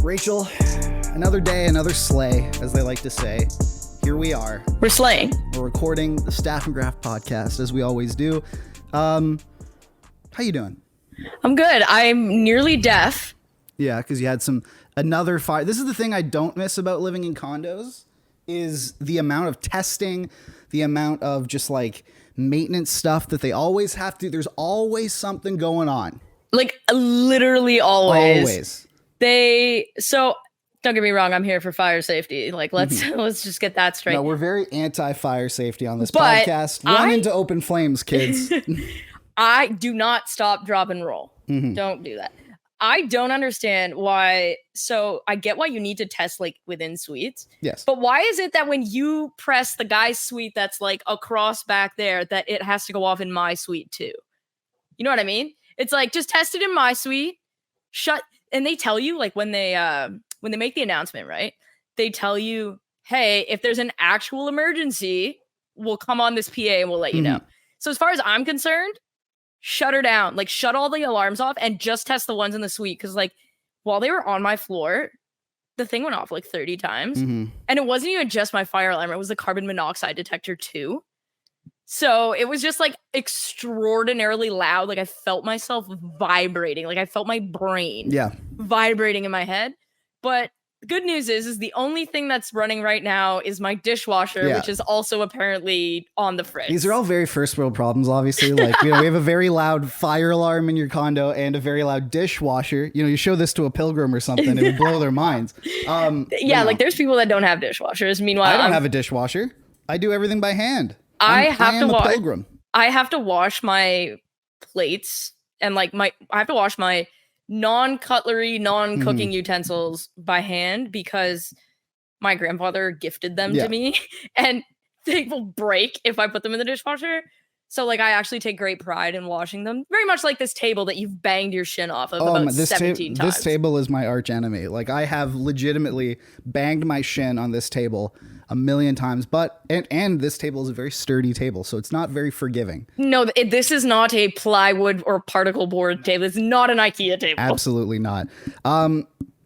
Rachel, another day, another sleigh, as they like to say. Here we are. We're slaying. We're recording the Staff and Graph podcast, as we always do. How you doing? I'm good. I'm nearly deaf. Yeah, because you had another fire. This is the thing I don't miss about living in condos, is the amount of testing, the amount of just like maintenance stuff that they always have to. There's always something going on. Like literally always. Always. So don't get me wrong, I'm here for fire safety. Like let's just get that straight. No, we're very anti-fire safety on this But podcast. Run into open flames, kids. I do not stop, drop, and roll. Don't do that. I don't understand why. So I get why you need to test like within suites. Yes. But why is it that when you press the guy's suite that's like across back there, that it has to go off in my suite too? You know what I mean? It's like, just test it in my suite. And they tell you, like when they make the announcement, right? They tell you, hey, if there's an actual emergency, we'll come on this PA and we'll let you know. So as far as I'm concerned, shut her down. Like shut all the alarms off and just test the ones in the suite. Because like while they were on my floor, the thing went off like 30 times. And it wasn't even just my fire alarm. It was the carbon monoxide detector too. So it was just like extraordinarily loud. Like I felt myself vibrating. Like I felt my brain vibrating in my head. But the good news is the only thing that's running right now is my dishwasher, which is also apparently on the fritz. These are all very first world problems, obviously. Like, we have a very loud fire alarm in your condo and a very loud dishwasher. You show this to a pilgrim or something, it would blow their minds. Like there's people that don't have dishwashers. Meanwhile, I don't have a dishwasher. I do everything by hand. I have to wash my plates and I have to wash my non-cutlery, non-cooking utensils by hand because my grandfather gifted them to me and they will break if I put them in the dishwasher. So I actually take great pride in washing them. Very much like this table that you've banged your shin off of about 17 times. This table is my arch enemy. Like I have legitimately banged my shin on this table a million times, and this table is a very sturdy table, so it's not very forgiving. No, this is not a plywood or particle board table. It's not an IKEA table. Absolutely not.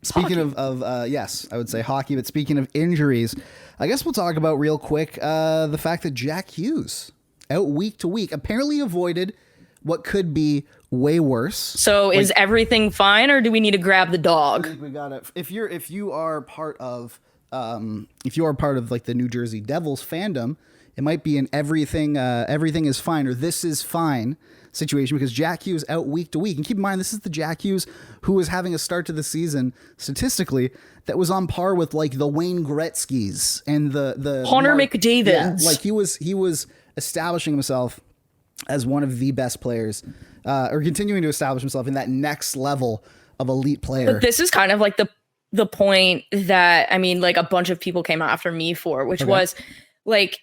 Speaking of yes, I would say hockey, but speaking of injuries, I guess we'll talk about real quick the fact that Jack Hughes out week to week apparently avoided what could be way worse. So is everything fine, or do we need to grab the dog? I think we got it. If you are part of like the New Jersey Devils fandom, it might be an everything is fine or this is fine situation, because Jack Hughes out week to week. And keep in mind, this is the Jack Hughes who was having a start to the season statistically that was on par with like the Wayne Gretzky's and the Connor McDavid. Yeah, like he was establishing himself as one of the best players, or continuing to establish himself in that next level of elite player. But this is kind of like the point that, a bunch of people came after me for, which was like,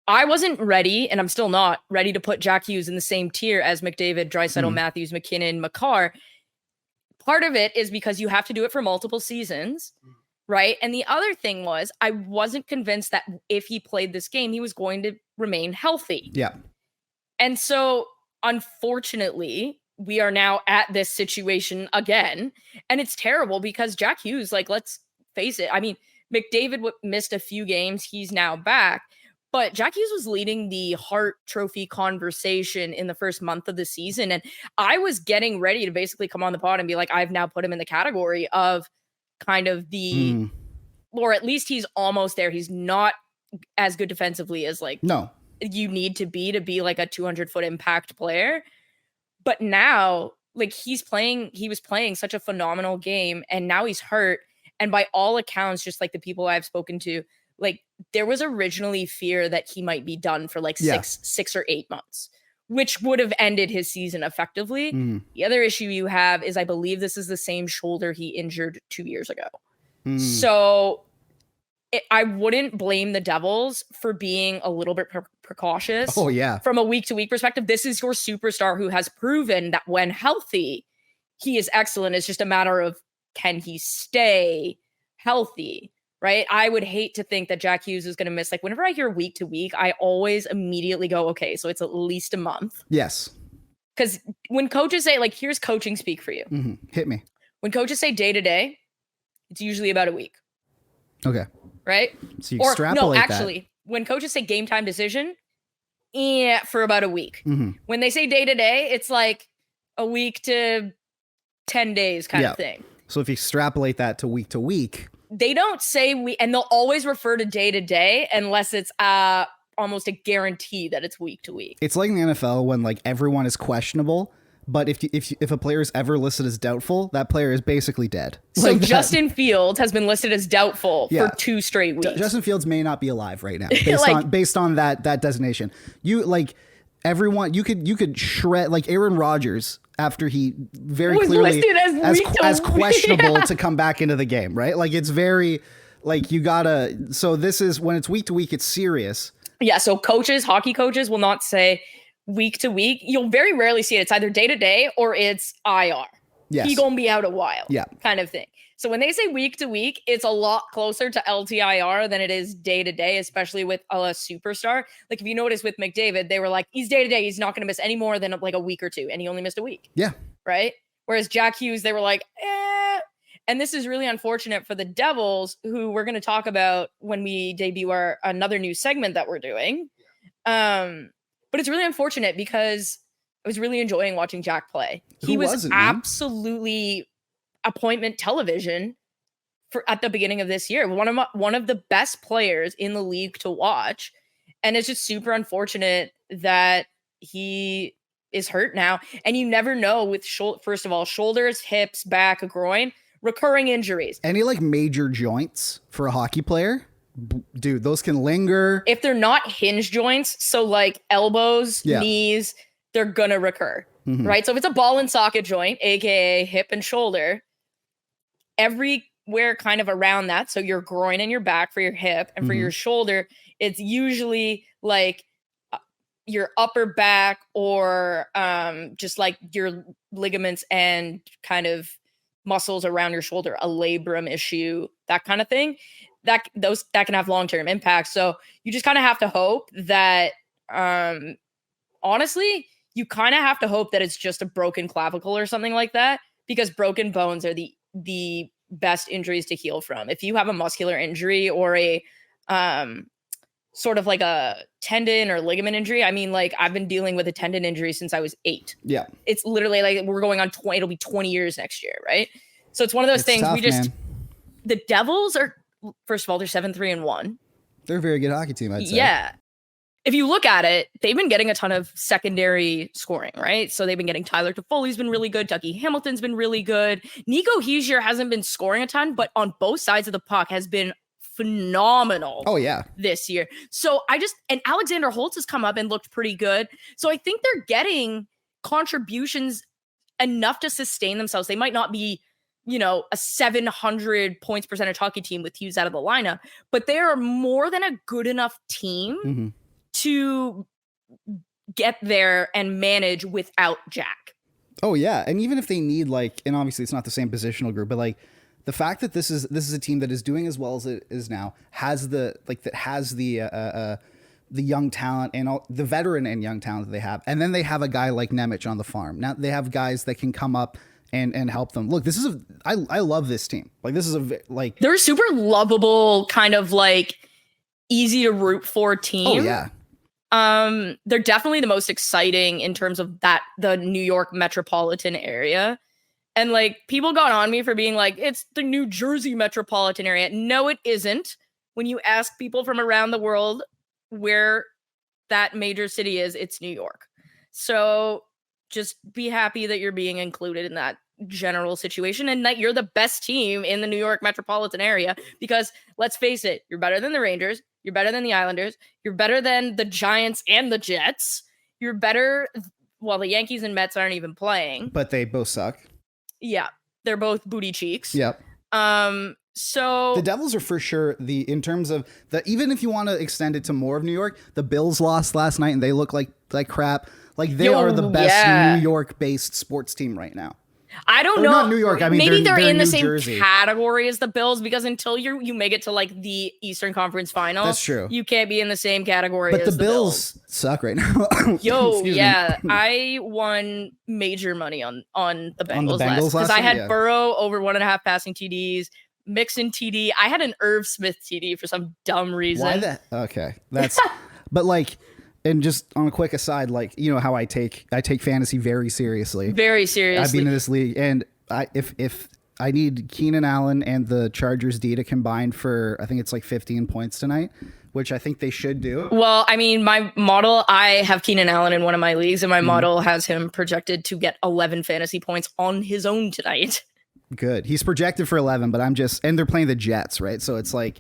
I wasn't ready, and I'm still not ready to put Jack Hughes in the same tier as McDavid, Draisaitl, Matthews, McKinnon, Makar. Part of it is because you have to do it for multiple seasons, right? And the other thing was, I wasn't convinced that if he played this game, he was going to remain healthy. Yeah. And so, unfortunately, we are now at this situation again, and it's terrible because Jack Hughes, let's face it. McDavid missed a few games. He's now back. But Jack Hughes was leading the Hart Trophy conversation in the first month of the season. And I was getting ready to basically come on the pod and be like, I've now put him in the category of kind of or at least he's almost there. He's not as good defensively as you need to be like a 200-foot impact player. But now, he was playing such a phenomenal game, and now he's hurt. And by all accounts, just like the people I've spoken to, there was originally fear that he might be done for 6 or 8 months, which would have ended his season effectively. The other issue you have is I believe this is the same shoulder he injured 2 years ago. So I wouldn't blame the Devils for being a little bit precautious. Oh, yeah. From a week-to-week perspective, this is your superstar who has proven that when healthy, he is excellent. It's just a matter of, can he stay healthy? Right? I would hate to think that Jack Hughes is going to miss. Whenever I hear week to week, I always immediately go, okay, so it's at least a month. Yes. Because when coaches say, here's coaching speak for you. Hit me. When coaches say day to day, it's usually about a week. Okay. Right? So you Or no, extrapolate actually, when coaches say game time decision, for about a week. that. When they say day to day, it's like a week to 10 days kind Yeah. of thing. So if you extrapolate that to week, They don't say and they'll always refer to day unless it's almost a guarantee that it's week to week. it's like in the NFL when like everyone is questionable, but if a player is ever listed as doubtful, that player is basically dead. So Like that. Justin Fields has been listed as doubtful Yeah. for 2 straight weeks. Justin Fields may not be alive right now based on that designation. You like everyone you could shred like Aaron Rodgers after he very Was clearly listed as questionable Yeah. to come back into the game, right? Like it's very like you gotta. So this is when it's week to week, it's serious. Yeah, so hockey coaches will not say week to week. You'll very rarely see it. It's either day to day or it's IR. Yes. He gonna be out a while. Yeah. Kind of thing. So when they say week to week, it's a lot closer to LTIR than it is day to day, especially with a superstar. Like if you notice with McDavid, they were like, he's day to day. He's not going to miss any more than like a week or two. And he only missed a week. Yeah. Right. Whereas Jack Hughes, they were like, eh. And this is really unfortunate for the Devils, who we're going to talk about when we debut another new segment that we're doing. But it's really unfortunate because I was really enjoying watching Jack play. He was absolutely appointment television at the beginning of this year. One of the best players in the league to watch. And it's just super unfortunate that he is hurt now. And you never know with first of all, shoulders, hips, back, groin, recurring injuries. Any like major joints for a hockey player, dude, those can linger. If they're not hinge joints, so like elbows, knees, they're gonna recur. Mm-hmm. Right? So if it's a ball and socket joint, aka hip and shoulder, everywhere kind of around that, so your groin and your back for your hip, and for your shoulder, it's usually like your upper back or just like your ligaments and kind of muscles around your shoulder, a labrum issue, that kind of thing. That can have long-term impacts. So you just kind of have to hope that honestly, you kind of have to hope that it's just a broken clavicle or something like that, because broken bones are the best injuries to heal from. If you have a muscular injury or a sort of like a tendon or ligament injury, I mean, like I've been dealing with a tendon injury since I was 8. Yeah. It's literally like we're going on it'll be 20 years next year, right? So it's one of those things tough, man. The Devils are, first of all, they're 7-3-1. They're a very good hockey team, I'd say. Yeah. If you look at it, they've been getting a ton of secondary scoring, right? So they've been getting Tyler Toffoli's been really good. Dougie Hamilton's been really good. Nico Hischier hasn't been scoring a ton, but on both sides of the puck has been phenomenal. Oh, yeah. This year. So and Alexander Holtz has come up and looked pretty good. So I think they're getting contributions enough to sustain themselves. They might not be, a 700 points percentage hockey team with Hughes out of the lineup, but they are more than a good enough team to get there and manage without Jack. Oh yeah, and even if they need and obviously it's not the same positional group, but the fact that this is a team that is doing as well as it is now, has the young talent and all, the veteran and young talent that they have, and then they have a guy like Nemec on the farm. Now they have guys that can come up and help them. Look, I love this team. This is they're a super lovable, kind of easy to root for team. Oh yeah. They're definitely the most exciting in terms of the New York metropolitan area. And people got on me for being it's the New Jersey metropolitan area. No, it isn't. When you ask people from around the world where that major city is, it's New York. So just be happy that you're being included in that general situation and that you're the best team in the New York metropolitan area, because let's face it, you're better than the Rangers. You're better than the Islanders. You're better than the Giants and the Jets. You're better. Well, the Yankees and Mets aren't even playing. But they both suck. Yeah. They're both booty cheeks. Yep. So the Devils are for sure in terms of even if you want to extend it to more of New York, the Bills lost last night and they look like crap. They are the best New York-based sports team right now. I don't know. Not New York. I mean, maybe they're in the New same Jersey. category as the Bills, because until you make it to the Eastern Conference Final, that's true. You can't be in the same category. But as the Bills suck right now. Yo, yeah, I won major money on the Bengals, last because I had yeah. Burrow over 1.5 passing TDs, Mixon TD. I had an Irv Smith TD for some dumb reason. Why that? Okay, that's. But like, and just on a quick aside, like, you know how I take fantasy very seriously. Very seriously. I've been in this league, and if I need Keenan Allen and the Chargers D to combine for, I think it's like 15 points tonight, which I think they should do. Well, I mean, my model, I have Keenan Allen in one of my leagues, and my model has him projected to get 11 fantasy points on his own tonight. Good. He's projected for 11, but and they're playing the Jets, right? So it's like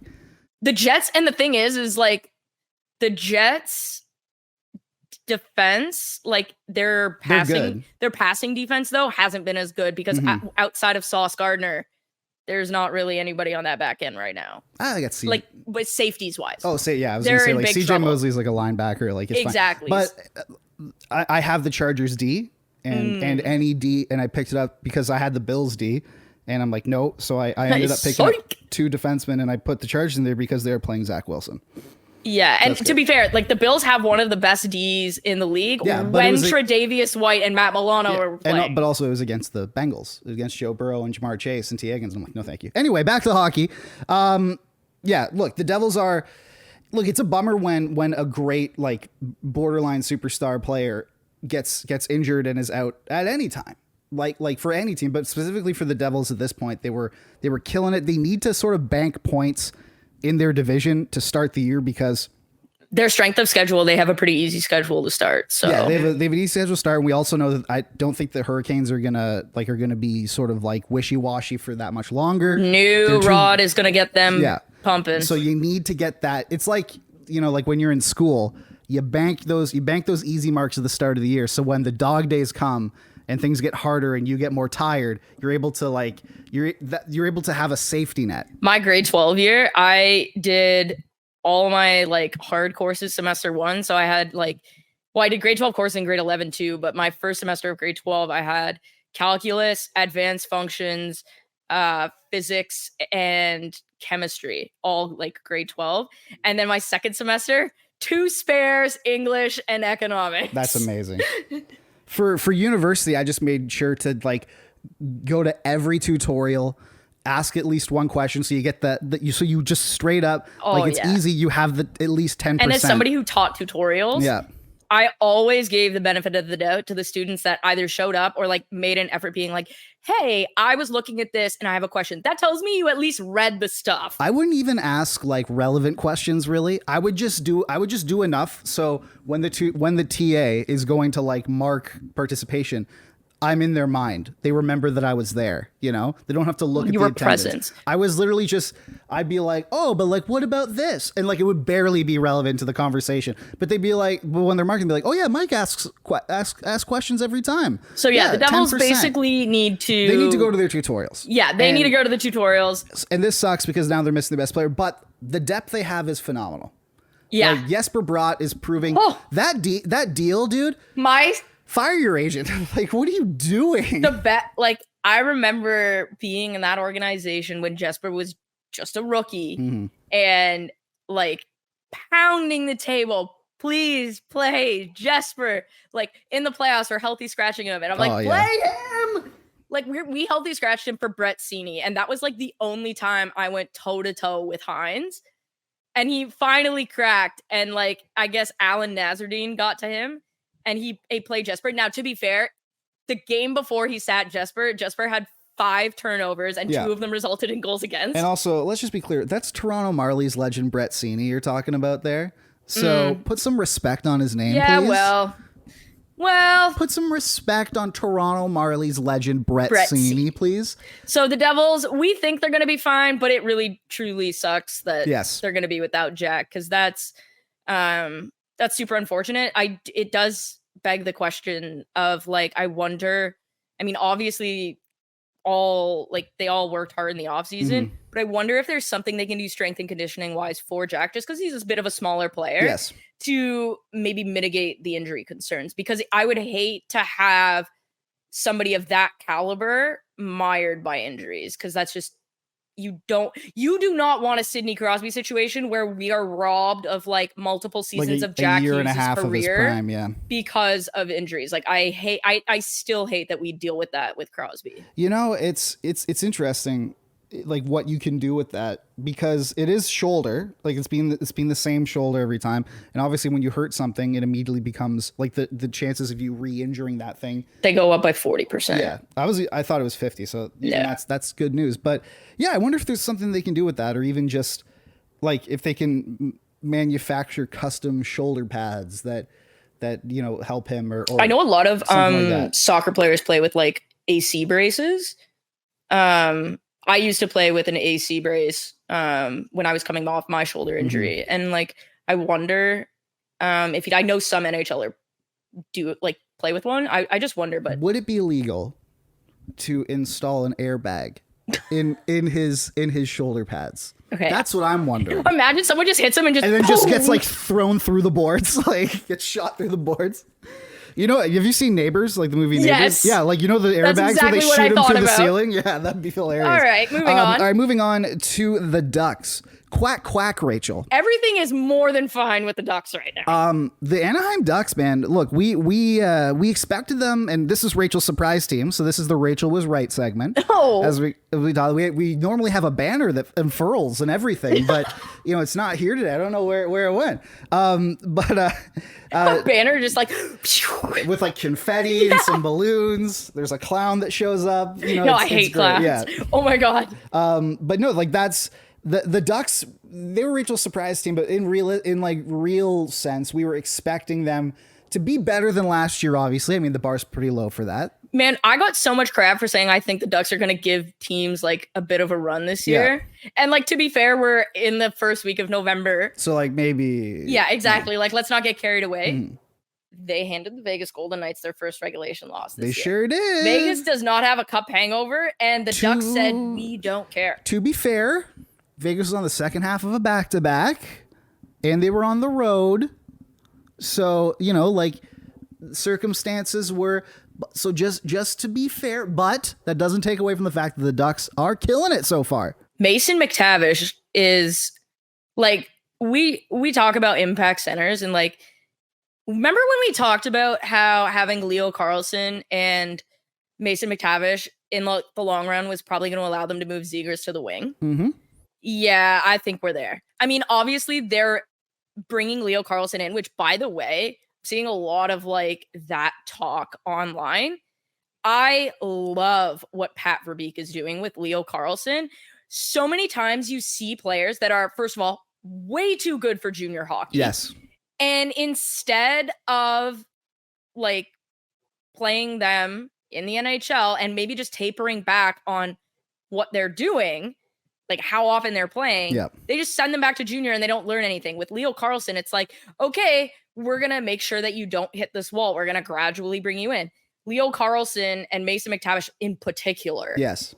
the Jets, and the thing is like the Jets defense, like their passing defense though hasn't been as good because outside of Sauce Gardner, there's not really anybody on that back end right now. I got C. Like with safeties wise. Oh, yeah, I was gonna say like CJ Mosley's like a linebacker, like it's exactly. Fine. But I have the Chargers D and any D, and I picked it up because I had the Bills D, and I'm like no, so I ended up picking up 2 defensemen, and I put the Chargers in there because they were playing Zach Wilson. Yeah, and to be fair, like the Bills have one of the best Ds in the league when Tre'Davious White and Matt Milano were playing. But also it was against the Bengals. It was against Joe Burrow and Jamar Chase and T. Higgins. I'm like, no, thank you. Anyway, back to hockey. Look, the Devils are... Look, it's a bummer when a great, like, borderline superstar player gets injured and is out at any time. Like for any team, but specifically for the Devils at this point, they were killing it. They need to sort of bank points in their division to start the year because their strength of schedule, they have a pretty easy schedule to start. So yeah, they have an easy schedule to start. And we also know that I don't think the Hurricanes are gonna be sort of like wishy-washy for that much longer. Rod is gonna get them pumping. So you need to get that. It's like, you know, like when you're in school, you bank those easy marks at the start of the year. So when the dog days come and things get harder and you get more tired, you're able to have a safety net. My grade 12 year, I did all my like hard courses semester 1. So I had I did grade 12 course in grade 11 too, but my first semester of grade 12, I had calculus, advanced functions, physics, and chemistry, all like grade 12. And then my second semester, 2 spares, English and economics. That's amazing. For university, I just made sure to like go to every tutorial, ask at least one question, so you get so you just straight up it's easy. You have at least 10%. And as somebody who taught tutorials, I always gave the benefit of the doubt to the students that either showed up or like made an effort being like, hey, I was looking at this and I have a question. That tells me you at least read the stuff. I wouldn't even ask like relevant questions really. I would just do enough so when the TA is going to like mark participation, I'm in their mind. They remember that I was there, you know? They don't have to look at the attendance. Present. I was literally I'd be like, oh, but like, what about this? And like, it would barely be relevant to the conversation. But they'd be like, well, when they're marking, they'd be like, oh yeah, Mike asks questions every time. So yeah, the Devils 10%. Basically need to go to their tutorials. Yeah, they need to go to the tutorials. And this sucks because now they're missing the best player, but the depth they have is phenomenal. Yeah. Like, Jesper Bratt is proving that deal, dude. Fire your agent. Like, what are you doing? I remember being in that organization when Jesper was just a rookie and like pounding the table. Please play Jesper. Like in the playoffs for healthy scratching him. And I'm like, play him. Like we healthy scratched him for Brett Seney. And that was like the only time I went toe to toe with Hines. And he finally cracked. And like, I guess Alan Nazardine got to him. And he played Jesper. Now, to be fair, the game before he sat Jesper had 5 turnovers and 2 of them resulted in goals against. And also, let's just be clear. That's Toronto Marlies legend Brett Seney you're talking about there. So put some respect on his name, please. Well. Put some respect on Toronto Marlies legend Brett Seney, please. So the Devils, we think they're going to be fine, but it really, truly sucks that they're going to be without Jack because that's super unfortunate. It does beg the question of like, I wonder, I mean, obviously they all worked hard in the offseason, but I wonder if there's something they can do strength and conditioning wise for Jack, just because he's a bit of a smaller player to maybe mitigate the injury concerns, because I would hate to have somebody of that caliber mired by injuries. Cause that's just, you do not want a Sidney Crosby situation where we are robbed of like multiple seasons of Jack Hughes' career of his prime, because of injuries. Like I still hate that we deal with that with Crosby. You know, it's interesting. like what you can do with that, because it is shoulder, like it's been the same shoulder every time, and obviously when you hurt something, it immediately becomes like the chances of you re-injuring that thing, they go up by 40%. yeah, I thought it was 50, so even Yeah. that's good news. But yeah, I wonder if there's something they can do with that, or even just like if they can manufacture custom shoulder pads that help him, or I know a lot of something like that. soccer players play with like AC braces. I used to play with an AC brace when I was coming off my shoulder injury, and like I wonder if I know some NHLer do like play with one. I just wonder, but Would it be illegal to install an airbag in his shoulder pads? okay, That's what I'm wondering. imagine someone just hits him and And then just boom! gets like thrown through the boards, like gets shot through the boards. Have you seen Neighbors, like the movie Neighbors? Yes. Yeah, like the airbags exactly where what they I shoot him thought through the about. ceiling. Yeah, that'd be hilarious. All right, moving on. All right, moving on to the Ducks. Quack, quack, Rachel. Everything is more than fine with the Ducks right now. The Anaheim Ducks, man. Look, we expected them, and this is Rachel's surprise team. So this is the Rachel was right segment. Oh. As we normally have a banner that unfurls and everything, but it's not here today. I don't know where it went. But a banner just like with like confetti and some balloons. There's a clown that shows up. no, I hate clowns. Yeah. Oh my god. But no, like that's the Ducks. They were Rachel's surprise team, but in real sense, we were expecting them to be better than last year. Obviously, I mean the bar's pretty low for that. Man, I got so much crap for saying I think the Ducks are going to give teams like a bit of a run this year. Yeah. And like, to be fair, we're in the first week of November. So like maybe. Yeah, exactly. Yeah. Like, let's not get carried away. They handed the Vegas Golden Knights their first regulation loss this year. They sure did. Vegas does not have a cup hangover, and the Ducks said, we don't care. To be fair, Vegas was on the second half of a back-to-back, and they were on the road. So, like circumstances were... So just to be fair, but that doesn't take away from the fact that the Ducks are killing it so far. Mason McTavish is like, we talk about impact centers, and like, remember when we talked about how having Leo Carlsson and Mason McTavish in the long run was probably going to allow them to move Zegras to the wing? Mm-hmm. Yeah, I think we're there. I mean, obviously they're bringing Leo Carlsson in, which, by the way, seeing a lot of like that talk online. I love what Pat Verbeek is doing with Leo Carlsson. So many times you see players that are, first of all, way too good for junior hockey. Yes. And instead of like playing them in the NHL and maybe just tapering back on what they're doing, like how often they're playing, they just send them back to junior and they don't learn anything. With Leo Carlsson, it's like, okay, we're going to make sure that you don't hit this wall. We're going to gradually bring you in. Leo Carlsson and Mason McTavish in particular. Yes.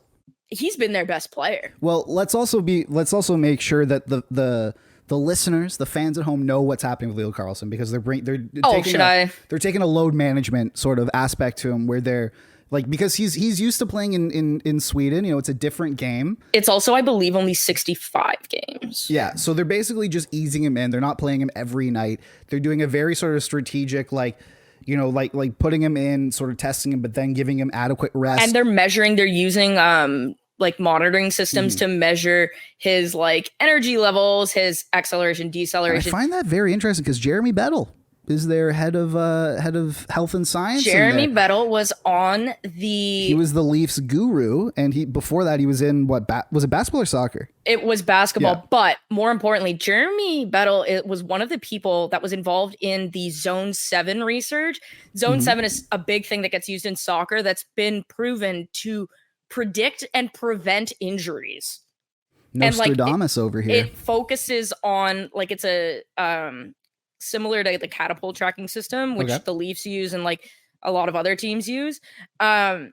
He's been their best player. Well, let's also make sure that the listeners, the fans at home, know what's happening with Leo Carlsson, because they're taking a load management sort of aspect to him, where they're like, because he's used to playing in Sweden, it's a different game. It's also, I believe, only 65 games. Yeah, so they're basically just easing him in. They're not playing him every night. They're doing a very sort of strategic, like putting him in, sort of testing him, but then giving him adequate rest. And they're using like monitoring systems to measure his like energy levels, his acceleration, deceleration. I find that very interesting, because Jeremy Bettle is their head of health and science. Jeremy Bettle was on he was the Leafs guru, and before that he was in was it basketball or soccer? It was basketball, but more importantly, Jeremy Bettle was one of the people that was involved in the Zone 7 research. Zone 7 is a big thing that gets used in soccer that's been proven to predict and prevent injuries. Nostradamus over here. It focuses on, like, it's a similar to the catapult tracking system, which the Leafs use and like a lot of other teams use. But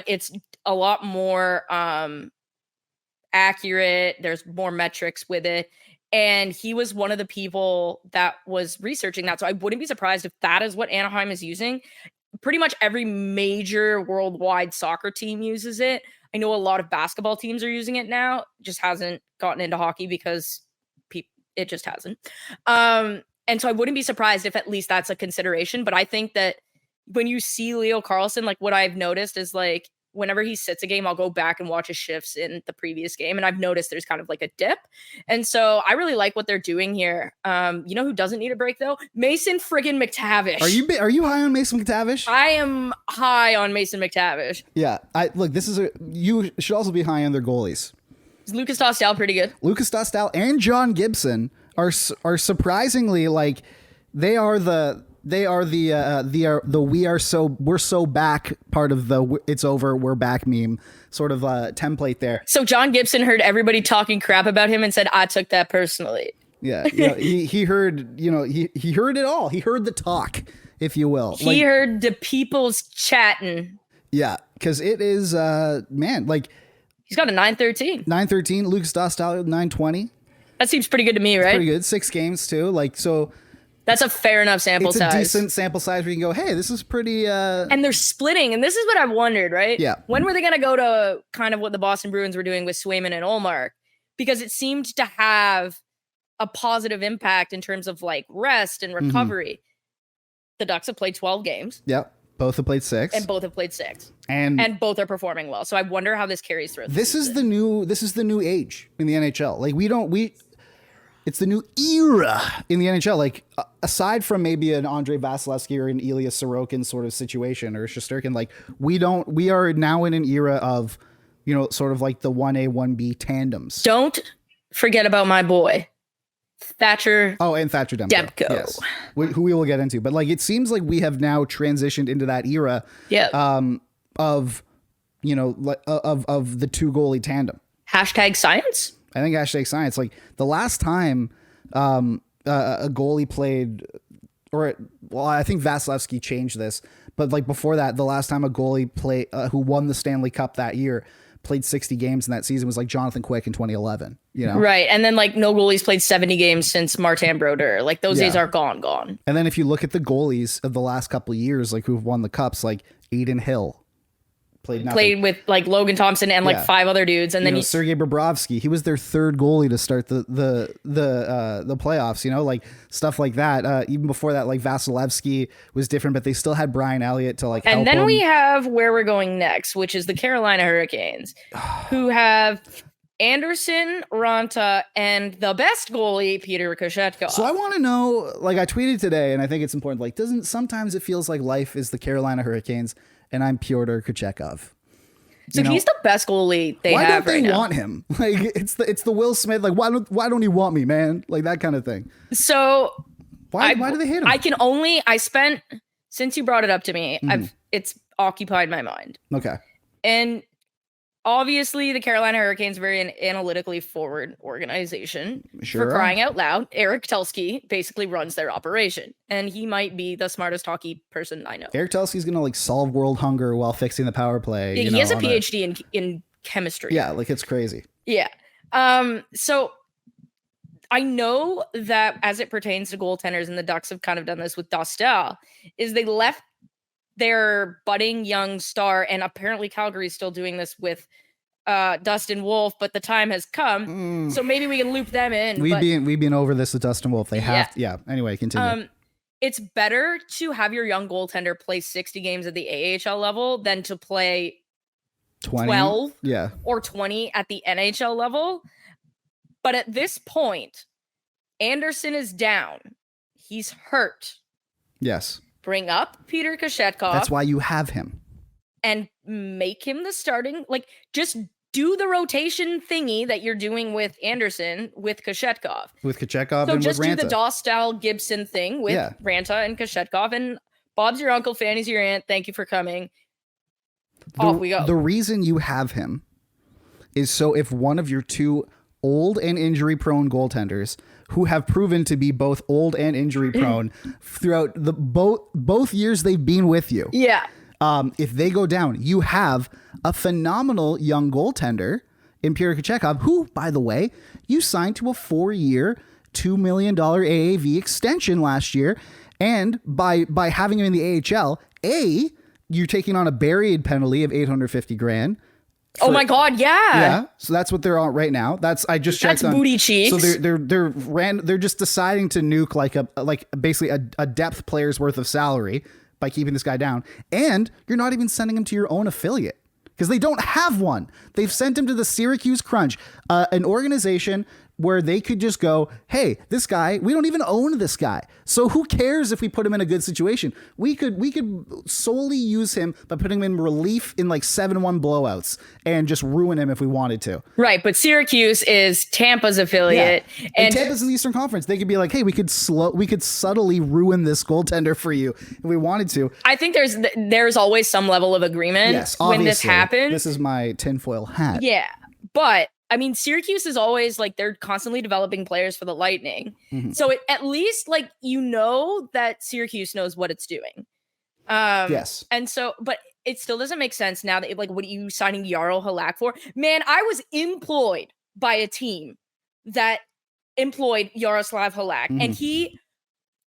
it's a lot more accurate. There's more metrics with it. And he was one of the people that was researching that. So I wouldn't be surprised if that is what Anaheim is using. Pretty much every major worldwide soccer team uses it. I know a lot of basketball teams are using it now. Just hasn't gotten into hockey because it just hasn't. And so I wouldn't be surprised if at least that's a consideration. But I think that when you see Leo Carlsson, like what I've noticed is like whenever he sits a game, I'll go back and watch his shifts in the previous game. And I've noticed there's kind of like a dip. And so I really like what they're doing here. You know who doesn't need a break though? Mason friggin' McTavish. Are you high on Mason McTavish? I am high on Mason McTavish. Yeah. You should also be high on their goalies. Is Lucas Dostal pretty good? Lucas Dostal and John Gibson are surprisingly like we're so back part of the it's over, we're back meme sort of template there. So John Gibson heard everybody talking crap about him and said, I took that personally. Yeah. He heard, he heard it all. He heard the talk, if you will. He heard the people's chatting. Yeah. Cause it is, man, like he's got a 913. 913, Lucas Dostal 920. That seems pretty good to me, right? Pretty good. 6 games too. Like, so that's a fair enough sample size. It's a decent sample size where you can go, hey, this is pretty... And they're splitting, and this is what I've wondered, right? Yeah. When were they going to go to kind of what the Boston Bruins were doing with Swayman and Ullmark? Because it seemed to have a positive impact in terms of like rest and recovery. Mm-hmm. The Ducks have played 12 games. Yep. Both have played 6. And both have played 6. And both are performing well. So I wonder how this carries through. This is the new age in the NHL. Like it's the new era in the NHL. Like aside from maybe an Andrei Vasilevsky or an Ilya Sorokin sort of situation or Shesterkin, like we are now in an era of, sort of like the 1A, 1B tandems. Don't forget about my boy, Thatcher. Oh, and Thatcher Demko. Yes. Who we will get into. But like, it seems like we have now transitioned into that era of the 2 goalie tandem. Hashtag science. I think hashtag science. Like the last time a goalie played, I think Vasilevsky changed this, but like before that, the last time a goalie played who won the Stanley Cup that year played 60 games in that season was like Jonathan Quick in 2011. Right, and then like no goalies played 70 games since Martin Brodeur. Like those days are gone. And then if you look at the goalies of the last couple of years, like who've won the cups, like Aiden Hill. Played with like Logan Thompson and like 5 other dudes, and then Sergei Bobrovsky. He was their 3rd goalie to start the playoffs. Like stuff like that. Even before that, like Vasilevsky was different, but they still had Brian Elliott to like. And help then him. we have where we're going next, which is the Carolina Hurricanes, who have Anderson, Ranta, and the best goalie Peter Kochetkov. So I want to know, like I tweeted today, and I think it's important. Like, sometimes it feels like life is the Carolina Hurricanes. And I'm Pyotr Kochetkov. So he's the best goalie they have right now. Why don't they want him? Like it's the Will Smith. Like why don't he want me, man? Like that kind of thing. So why do they hate him? Since you brought it up to me, it's occupied my mind. Okay. And obviously, the Carolina Hurricanes are very an analytically forward organization. Sure. For crying out loud, Eric Telsky basically runs their operation, and he might be the smartest hockey person I know. Eric Telsky's gonna like solve world hunger while fixing the power play. He has a PhD in chemistry. Yeah, like it's crazy. Yeah. So I know that as it pertains to goaltenders, and the Ducks have kind of done this with Dostal, is they left their budding young star, and apparently Calgary's still doing this with Dustin Wolf, but the time has come. So maybe we can loop them in. We've been over this with Dustin Wolf. They have Anyway, continue. It's better to have your young goaltender play 60 games at the AHL level than to play 12 or 20 at the NHL level. But at this point, Anderson is down. He's hurt. Yes. Bring up Peter Kochetkov. That's why you have him. And make him the starting, like, just do the rotation thingy that you're doing with Anderson with Kochetkov. With Kochetkov so and with Ranta. So just do the Dostal Gibson thing with Ranta and Kochetkov. And Bob's your uncle, Fanny's your aunt. Thank you for coming. Off we go. The reason you have him is so if one of your 2 old and injury-prone goaltenders who have proven to be both old and injury-prone throughout the both years they've been with you. Yeah. If they go down, you have a phenomenal young goaltender in Pyotr Kochetkov, who, by the way, you signed to a 4-year, $2 million AAV extension last year. And by having him in the AHL, you're taking on a buried penalty of $850,000. Oh my God! Yeah. So that's what they're on right now. I just checked on booty cheeks. So they're just deciding to nuke basically a depth player's worth of salary by keeping this guy down, and you're not even sending him to your own affiliate. because they don't have one. They've sent him to the Syracuse Crunch, an organization where they could just go, hey, this guy, we don't even own this guy. So who cares if we put him in a good situation? We could solely use him by putting him in relief in like 7-1 blowouts and just ruin him if we wanted to. Right, but Syracuse is Tampa's affiliate. Yeah. And Tampa's in the Eastern Conference. They could be like, hey, we could subtly ruin this goaltender for you if we wanted to. I think there's always some level of agreement when this happens. This is my tinfoil hat. Yeah, but I mean, Syracuse is always like they're constantly developing players for the Lightning. Mm-hmm. So at least like that Syracuse knows what it's doing. Yes. And so, but it still doesn't make sense now that like what are you signing Jarl Halak for? Man, I was employed by a team that employed Yaroslav Halak, and he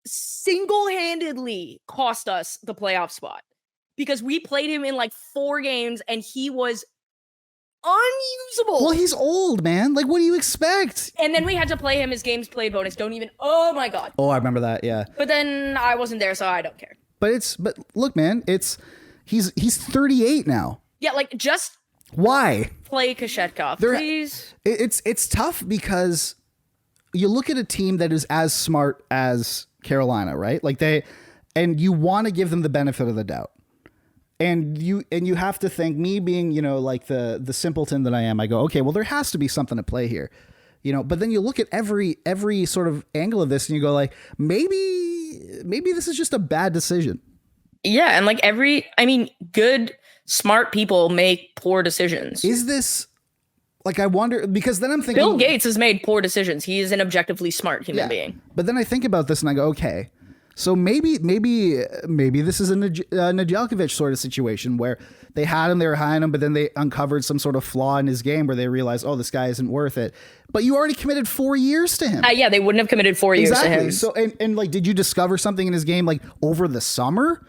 single-handedly cost us the playoff spot because we played him in like 4 games and he was unusable. Well, he's old, man. Like, what do you expect? And then we had to play him his games played bonus. Oh my god. Oh, I remember that. Yeah. But then I wasn't there, so I don't care. But look, man. He's 38 now. Yeah, like just why play Kashetkov, please? It's tough because you look at a team that is as smart as Carolina, right? Like and you want to give them the benefit of the doubt. And you have to think, me being, like the simpleton that I am, I go, okay, well, there has to be something at play here, but then you look at every sort of angle of this and you go like, maybe this is just a bad decision. Yeah. And like good, smart people make poor decisions. Is this like, I wonder, because then I'm thinking Bill Gates has made poor decisions. He is an objectively smart human being. But then I think about this and I go, okay, so maybe this is a Nedeljkovic sort of situation where they had him, they were high on him, but then they uncovered some sort of flaw in his game where they realized, oh, this guy isn't worth it. But you already committed 4 years to him. Yeah, they wouldn't have committed 4 years to him. So and like, did you discover something in his game like over the summer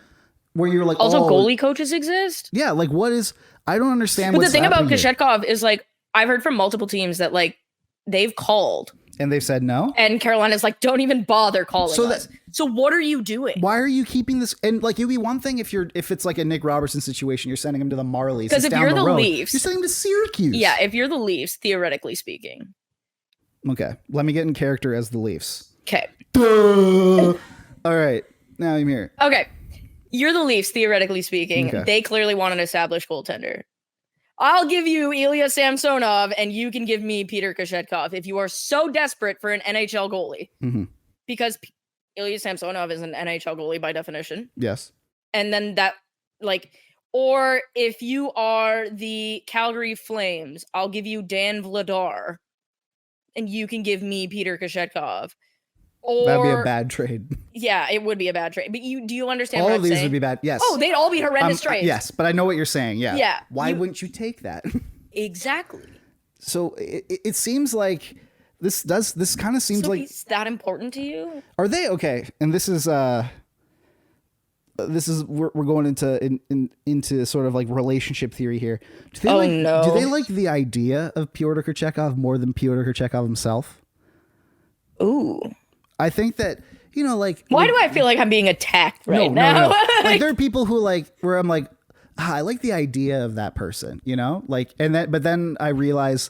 where you were like, also goalie coaches exist? Yeah, like what is? I don't understand. But the thing about Kashetkov is like I've heard from multiple teams that like they've called. And they've said no? And Carolina's like, don't even bother calling us. So what are you doing? Why are you keeping this? And like, it'd be one thing if it's like a Nick Robertson situation, you're sending him to the Marlies. Because if you're the Leafs. You're sending him to Syracuse. Yeah, if you're the Leafs, theoretically speaking. Okay, let me get in character as the Leafs. Okay. All right, now I'm here. Okay, you're the Leafs, theoretically speaking. Okay. They clearly want an established goaltender. I'll give you Ilya Samsonov, and you can give me Peter Kashetkov if you are so desperate for an NHL goalie. Mm-hmm. Because Ilya Samsonov is an NHL goalie by definition. Yes. And then or if you are the Calgary Flames, I'll give you Dan Vladar, and you can give me Peter Kashetkov. Or, that'd be a bad trade. Yeah, it would be a bad trade. But do you understand all what of I'm these saying? would be bad. Yes. Oh, they'd all be horrendous trades. Yes, but I know what you're saying. Yeah. Yeah. Why wouldn't you take that? Exactly. So it seems like this kind of seems like it's that important to you. Are they okay? And this is we're going into sort of like relationship theory here. Do they like the idea of Pyotr Kochetkov more than Pyotr Kochetkov himself? Ooh. I think that, like... Why do I feel like I'm being attacked now? No. Like, there are people who, like, where I'm like, I like the idea of that person, Like, but then I realize...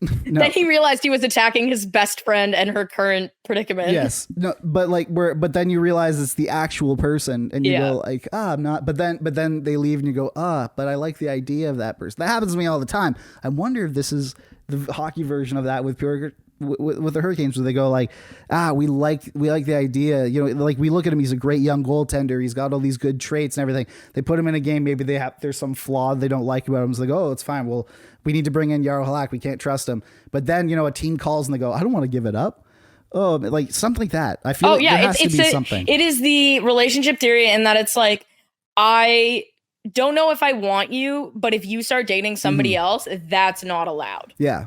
No. Then he realized he was attacking his best friend and her current predicament. Yes. No, but then you realize it's the actual person and you go like, I'm not. But then they leave and you go, but I like the idea of that person. That happens to me all the time. I wonder if this is the hockey version of that with with the Hurricanes, where they go like, we like the idea, like we look at him, he's a great young goaltender, he's got all these good traits and everything. They put him in a game, maybe there's some flaw they don't like about him. It's like, oh, it's fine. Well, we need to bring in Jarl Halak. We can't trust him. But then, a team calls and they go, I don't want to give it up. Oh, like something like that. I feel there has to be something. It is the relationship theory in that it's like, I don't know if I want you, but if you start dating somebody else, that's not allowed. Yeah.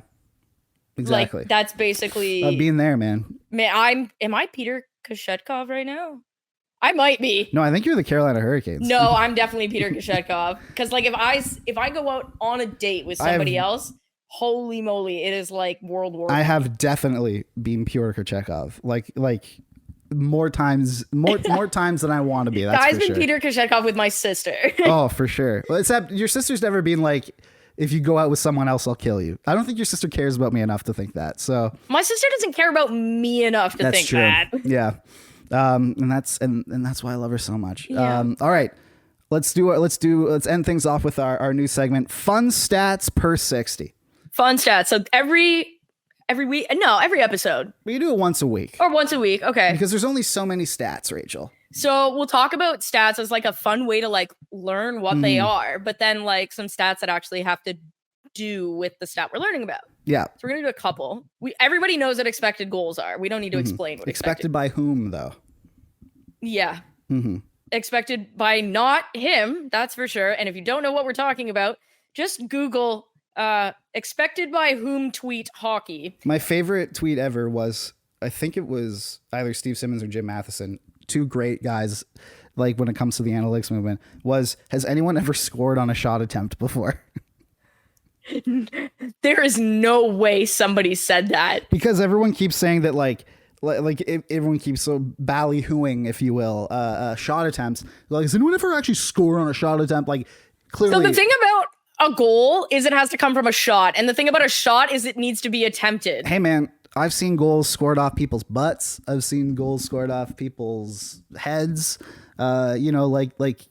Exactly. Like, that's basically being there, man. Man, am I Peter Kashetkov right now? I might be. No, I think you're the Carolina Hurricanes. No, I'm definitely Peter Kashetkov. Because like if I go out on a date with somebody else, holy moly, it is like World War. I have definitely been Pyotr Kochetkov. Like more times than I want to be. That's Guy's for been sure. Peter Kochetkov with my sister. Oh, for sure. Well, except your sister's never been like, if you go out with someone else, I'll kill you. I don't think your sister cares about me enough to think that. So My sister doesn't care about me enough to that's think true. that. Yeah. And that's why I love her so much. Yeah. All right. Let's end things off with our new segment, Fun Stats per 60. Fun stats. So every week, no, every episode. We do it once a week. Or once a week. Okay. Because there's only so many stats, Rachel. So we'll talk about stats as like a fun way to like learn what they are, but then like some stats that actually have to do with the stat we're learning about. Yeah. So we're gonna do a couple. Everybody knows what expected goals are. We don't need to explain what Expected by whom, though? Yeah. Expected by not him, that's for sure. And if you don't know what we're talking about, just Google expected by whom tweet hockey. My favorite tweet ever was, I think it was either Steve Simmons or Jim Matheson, two great guys, like when it comes to the analytics movement, was, has anyone ever scored on a shot attempt before? There is no way somebody said that. Because everyone keeps saying that, like everyone keeps so ballyhooing, if you will, shot attempts. Like, has anyone ever actually scored on a shot attempt? Like, clearly. So the thing about a goal is it has to come from a shot. And the thing about a shot is it needs to be attempted. Hey, man, I've seen goals scored off people's butts. I've seen goals scored off people's heads. Like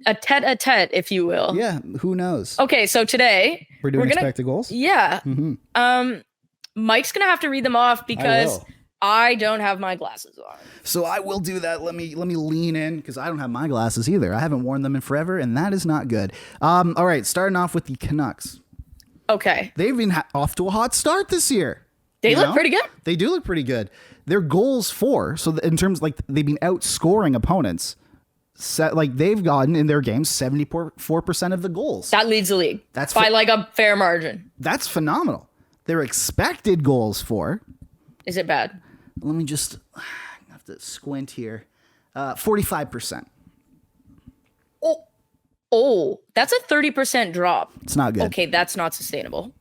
a tete-a-tete, if you will. Yeah, who knows? Okay, so today we're doing expected goals. Yeah. Mike's gonna have to read them off because I don't have my glasses on. So I will do that. Let me lean in because I don't have my glasses either. I haven't worn them in forever, and that is not good. All right, starting off with the Canucks. Okay, they've been off to a hot start this year. They look pretty good. They do look pretty good. Their goals for, so in terms like they've been outscoring opponents. Like they've gotten in their games 74% of the goals. That leads the league. That's by like a fair margin. That's phenomenal. Their expected goals for. Is it bad? Let me just have to squint here. 45%. Oh, that's a 30% drop. It's not good. Okay, that's not sustainable.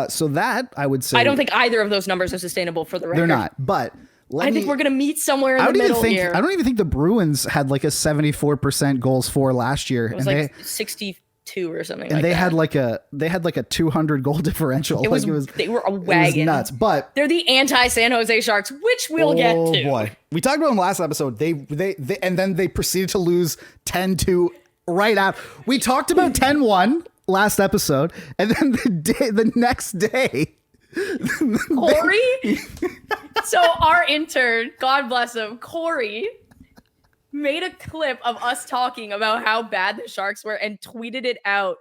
So that I would say. I don't think either of those numbers are sustainable for the record. They're not, but. I think we're going to meet somewhere in the middle here. I don't even think the Bruins had like a 74% goals for last year. It was like 62 or something. And they had like a 200 goal differential. They were a wagon. It was nuts, but they're the anti-San Jose Sharks, which we'll get to. Oh boy, we talked about them last episode. They and then they proceeded to lose 10-2 right out. We talked about 10-1 last episode, and then the next day. Corey? So our intern, God bless him, Corey, made a clip of us talking about how bad the Sharks were and tweeted it out.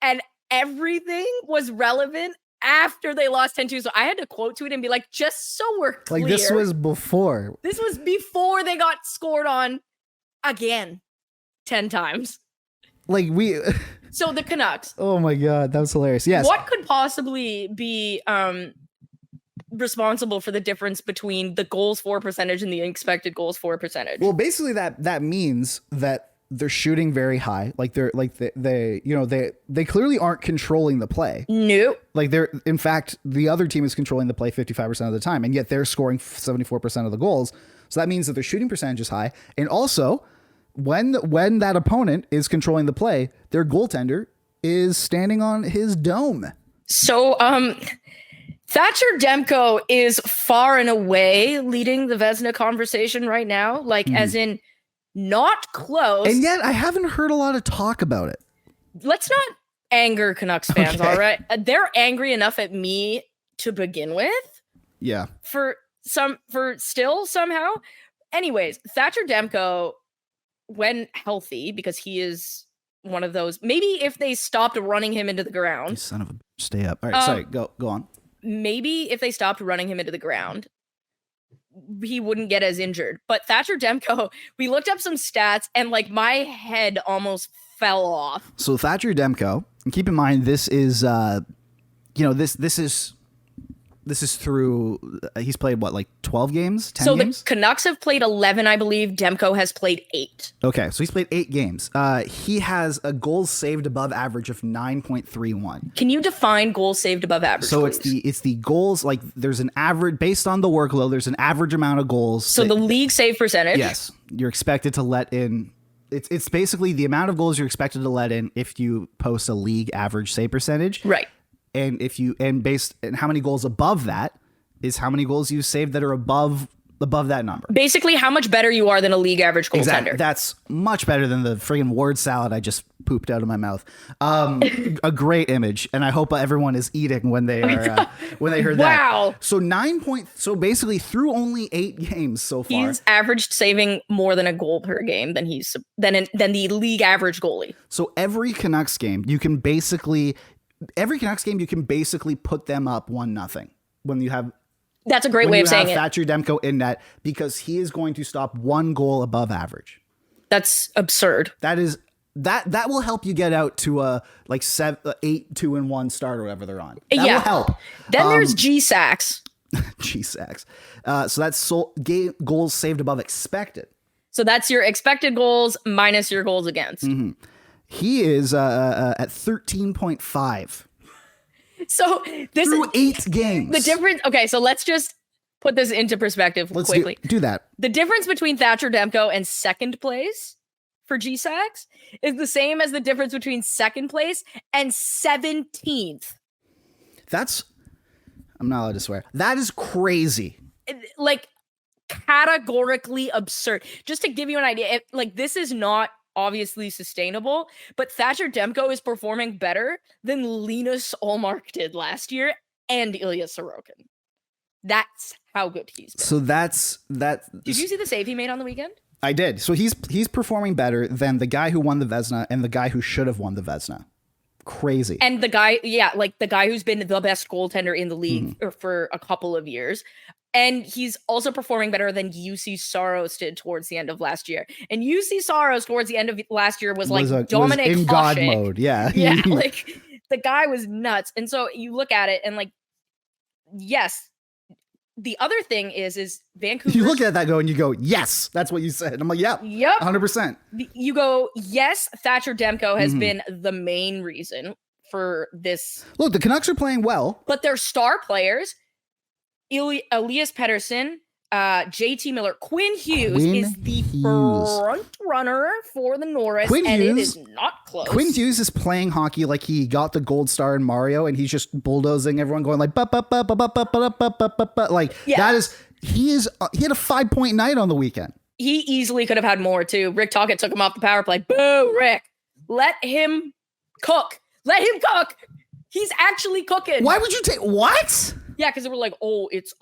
And everything was relevant after they lost 10-2. So I had to quote tweet and be like, just so we're clear. Like this was before. This was before they got scored on again 10 times. Like we... So the Canucks. Oh my God, that was hilarious. Yes. What could possibly be responsible for the difference between the goals for percentage and the expected goals for percentage? Well, basically that means that they're shooting very high. Like they clearly aren't controlling the play. Nope. Like in fact, the other team is controlling the play 55% of the time, and yet they're scoring 74% of the goals. So that means that their shooting percentage is high, and also. When that opponent is controlling the play, their goaltender is standing on his dome. So, Thatcher Demko is far and away leading the Vezina conversation right now, like as in not close. And yet I haven't heard a lot of talk about it. Let's not anger Canucks fans, all right? They're angry enough at me to begin with. Yeah. For still somehow. Anyways, Thatcher Demko, when healthy, because he is one of those, maybe if they stopped running him into the ground. You son of a stay up. All right, sorry, go on. Maybe if they stopped running him into the ground, he wouldn't get as injured. But Thatcher Demko, we looked up some stats and like my head almost fell off. So Thatcher Demko, and keep in mind this is this is This is through, he's played what, like 12 games, 10 So games? the Canucks have played 11, I believe. Demko has played 8. Okay, so he's played 8 games. He has a goals saved above average of 9.31. Can you define goals saved above average? So please? it's the goals, like there's an average, based on the workload, there's an average amount of goals. So the league save percentage. Yes, you're expected to let in. It's basically the amount of goals you're expected to let in if you post a league average save percentage. Right. And how many goals above that is how many goals you saved that are above that number. Basically, how much better you are than a league average goaltender. Exactly. That's much better than the friggin' word salad I just pooped out of my mouth. A great image, and I hope everyone is eating when they are when they heard that. Wow. So So basically, through only 8 games so far, He's averaged saving more than a goal per game than the league average goalie. So every Canucks game, you can basically put them up 1-0 when you have. That's a great way of saying it. Thatcher Demko in net, because he is going to stop 1 goal above average. That's absurd. That will help you get out to a 8-2-1 start or whatever they're on. That will help. Then there's G-Sacks. G-Sacks. So that's goals saved above expected. So that's your expected goals minus your goals against. Mm-hmm. He is at 13.5. So this through is 8 games. the difference. Okay, so let's just put this into perspective quickly. Do that. The difference between Thatcher Demko and second place for G-Sacks is the same as the difference between second place and 17th. I'm not allowed to swear. That is crazy. Like, categorically absurd. Just to give you an idea, this is not obviously sustainable, but Thatcher Demko is performing better than Linus Ullmark did last year and Ilya Sorokin. That's how good he's been. So that's that. Did you see the save he made on the weekend? I did. So he's performing better than the guy who won the Vezina and the guy who should have won the Vezina. Crazy. And the guy, the guy who's been the best goaltender in the league for a couple of years. And he's also performing better than UC Saros did towards the end of last year. And UC Saros towards the end of last year was Dominic in Hasek. God mode. Yeah. Yeah. The guy was nuts. And so you look at it and yes. The other thing is Vancouver. You look at that and you go, yes, that's what you said. I'm like, yep. 100%. You go, yes, Thatcher Demko has been the main reason for this. Look, the Canucks are playing well. But their star players, Elias Pettersson, JT Miller, Quinn Hughes is the front runner for the Norris, it is not close. Quinn Hughes is playing hockey like he got the gold star in Mario, and he's just bulldozing everyone, going like, that is, he had a 5-point night on the weekend. He easily could have had more too. Rick Tocchet took him off the power play. Boo, Rick. Let him cook. He's actually cooking. Why would you take what? Yeah, because they were like, oh, it's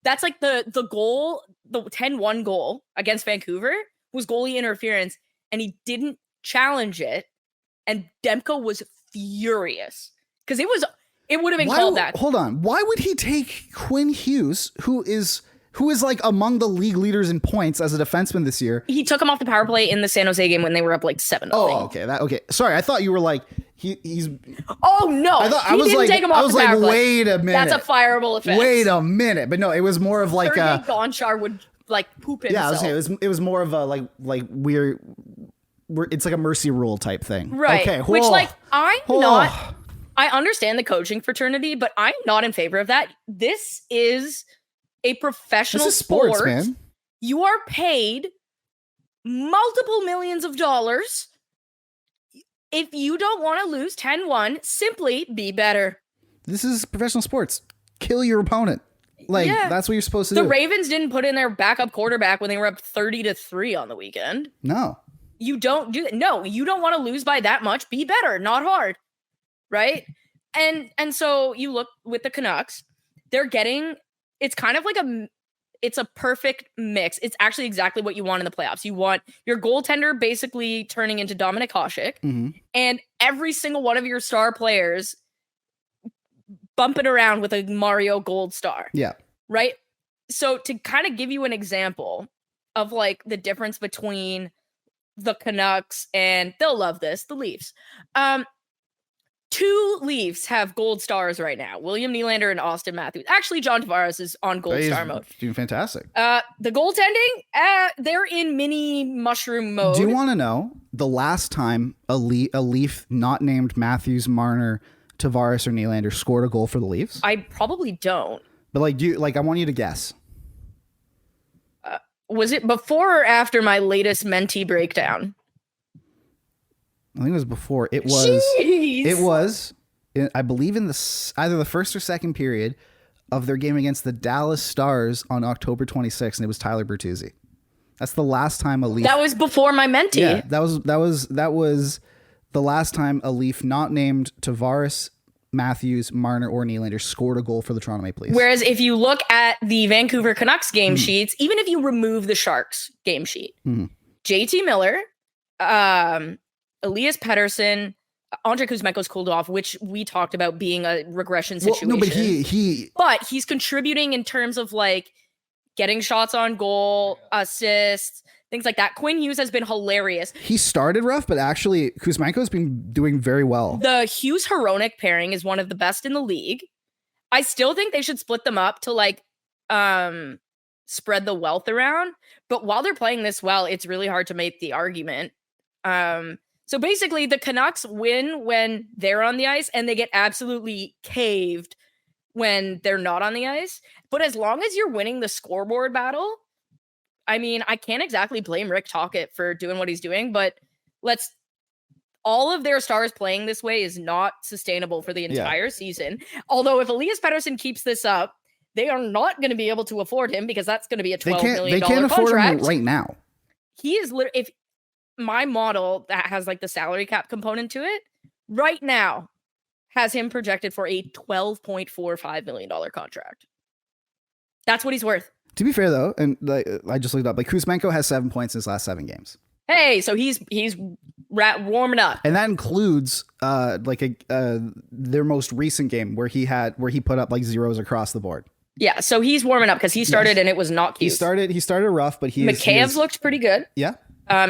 that's like the goal, the 10-1 goal against Vancouver was goalie interference, and he didn't challenge it, and Demko was furious because it would have been called that. Hold on, why would he take Quinn Hughes, who is among the league leaders in points as a defenseman this year? He took him off the power play in the San Jose game when they were up 7-0. Oh, okay. Okay. Sorry, I thought you were like he's. Oh no! I was like, take him off the power play. Wait a minute. That's a fireable offense. Wait a minute, but no, it was more of like Sergei Gonchar would poop himself. Yeah, I was saying it was more of a like we're it's like a mercy rule type thing, right? Okay, which I understand the coaching fraternity, but I'm not in favor of that. This is a professional sports, man. You are paid multiple millions of dollars. If you don't want to lose 10-1, simply be better. This is professional sports. Kill your opponent. That's what you're supposed to do. The Ravens didn't put in their backup quarterback when they were up 30-3 on the weekend. No. You don't do that. No, you don't want to lose by that much. Be better, not hard. Right? And so you look with the Canucks, they're getting, it's kind of like it's a perfect mix. It's actually exactly what you want in the playoffs. You want your goaltender basically turning into Dominic Hasek, and every single one of your star players bumping around with a Mario Gold star. Yeah. Right? So to kind of give you an example of the difference between the Canucks and, they'll love this, the Leafs. 2 Leafs have gold stars right now. William Nylander and Austin Matthews. Actually, John Tavares is on gold star mode. Doing fantastic. The goaltending, they're in mini mushroom mode. Do you want to know the last time a Leaf not named Matthews, Marner, Tavares, or Nylander scored a goal for the Leafs? I probably don't. But I want you to guess. Was it before or after my latest Menti breakdown? I think it was before. It was. Jeez. It was. I believe in either the first or second period of their game against the Dallas Stars on October 26th, and it was Tyler Bertuzzi. That's the last time a Leaf. That was before my Menti. Yeah, that was the last time a Leaf not named Tavares, Matthews, Marner, or Nylander scored a goal for the Toronto Maple Leafs. Whereas if you look at the Vancouver Canucks game sheets, even if you remove the Sharks game sheet, JT Miller, Elias Pettersson, Andre Kuzmenko's cooled off, which we talked about being a regression situation. Well, no, but but he's contributing in terms of like getting shots on goal, assists, things like that. Quinn Hughes has been hilarious. He started rough, but actually Kuzmenko's been doing very well. The Hughes-Hronek pairing is one of the best in the league. I still think they should split them up to like spread the wealth around. But while they're playing this well, it's really hard to make the argument. So basically, the Canucks win when they're on the ice, and they get absolutely caved when they're not on the ice. But as long as you're winning the scoreboard battle, I mean, I can't exactly blame Rick Tocchet for doing what he's doing, but all of their stars playing this way is not sustainable for the entire season. Although if Elias Pettersson keeps this up, they are not going to be able to afford him because that's going to be a $12 million contract. They can't afford him right now. He is literally, if my model that has like the salary cap component to it right now has him projected for a $12.45 million contract. That's what he's worth. To be fair though, and I just looked up, like Kuzmenko has 7 points in his last 7 games. Hey, so he's warming up, and that includes their most recent game where he put up like zeros across the board. Yeah, so he's warming up because he started and it was not cute. He started rough, but Mikheyev's looked pretty good. Yeah.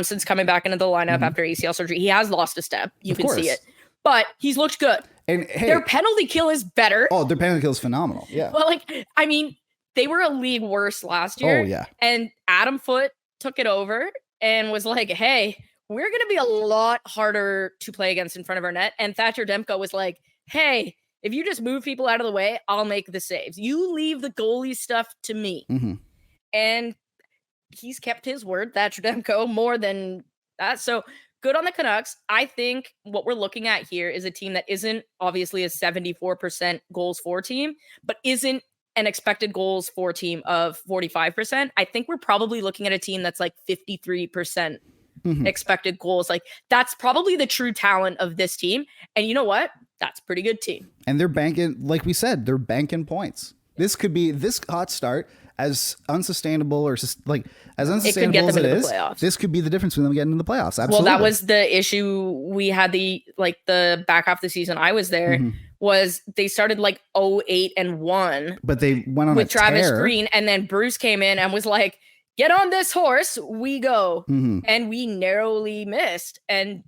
Since coming back into the lineup after ACL surgery, he has lost a step. You can see it, but he's looked good. And hey, their penalty kill is better. Oh, their penalty kill is phenomenal. Yeah. Well, I mean, they were a league worse last year. Oh yeah. And Adam Foote took it over and was like, "Hey, we're going to be a lot harder to play against in front of our net." And Thatcher Demko was like, "Hey, if you just move people out of the way, I'll make the saves. You leave the goalie stuff to me." And he's kept his word, Thatcher Demko, more than that. So good on the Canucks. I think what we're looking at here is a team that isn't obviously a 74% goals for team, but isn't an expected goals for team of 45%. I think we're probably looking at a team that's like 53% expected goals. Like that's probably the true talent of this team. And you know what? That's a pretty good team. And they're banking, like we said, they're banking points. This could be this hot start, as unsustainable or like as unsustainable as it is. This could be the difference between them getting into the playoffs. Absolutely. Well, that was the issue we had. The back half of the season I was there was they started like 0-8-1, but they went on with a Travis tear. Green, and then Bruce came in and was like, "Get on this horse, we go," and we narrowly missed. And